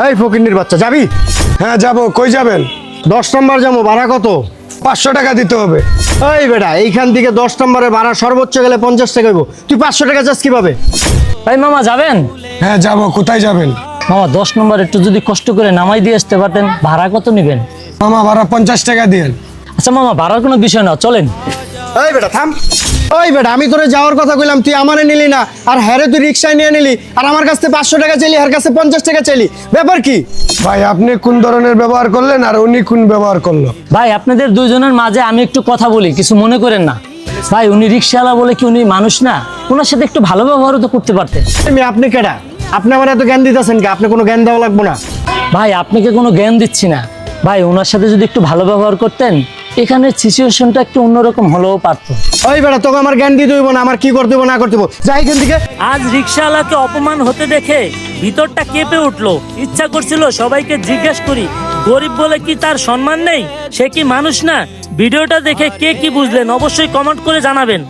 এই ফকিন্নির বাচ্চা যাবি? হ্যাঁ যাবো। কই যাবেন? 10 নম্বর যাবো, ভাড়া কত? 500 টাকা দিতে হবে। এই বেটা, এইখান থেকে 10 নম্বরের ভাড়া সর্বোচ্চ গেলে 50 টাকা হইব। তুই 500 টাকা চাস কিভাবে? ভাই মামা যাবেন? হ্যাঁ যাবো। কোথায় যাবেন? মামা 10 নম্বর একটু যদি কষ্ট করে নামাই দিয়ে আসতে পারতেন। ভাড়া কত নেবেন? মামা ভাড়া 50 টাকা দিয়েন। আচ্ছা মামা, ভাড়ার কোনো বিষয় না, চলেন। এই বেটা থাম। ওই বেটা, আমি তোরে যাওয়ার কথা কইলাম, তুই আমারে নিলি না, আর হ্যারে তুই রিক্সায় নিয়ে নিলি, আর আমার কাছে 500 টাকা চাইলি, আর কাছে 50 টাকা চাইলি, ব্যাপার কি? ভাই আপনি কোন ধরনের ব্যবহার করলেন আর উনি কোন ব্যবহার করলো? ভাই আপনাদের দুইজনের মাঝে আমি একটু কথা বলি, কিছু মনে করেন না। ভাই উনি রিক্সাওয়ালা বলে কি উনি মানুষ না? ওনার সাথে একটু ভালো ব্যবহারও তো করতে পারতেন। আপনি কেডা? আপনি আমার এত জ্ঞান দিতেছেন কি? আপনি কোনো জ্ঞান দেওয়া লাগবো না। ভাই আপনাকে কোনো জ্ঞান দিচ্ছি না। ভাই ওনার সাথে যদি একটু ভালো ব্যবহার করতেন, এখানের সিচুয়েশনটা একটু অন্যরকম হলেও পারতো। ওই বেটা, তোকে আমার জ্ঞান দিতে হইব না, আমার কি করতে হইব না করতে হইব, যাই এখান থেকে। আজ রিকশাওয়ালাকে অপমান হতে দেখে ভিতরটা কেঁপে উঠলো। ইচ্ছা করছিল সবাইকে জিজ্ঞেস করি, গরিব বলে কি তার সম্মান নেই? সে কি মানুষ না? ভিডিওটা দেখে কে কি বুঝলেন অবশ্যই কমেন্ট করে জানাবেন।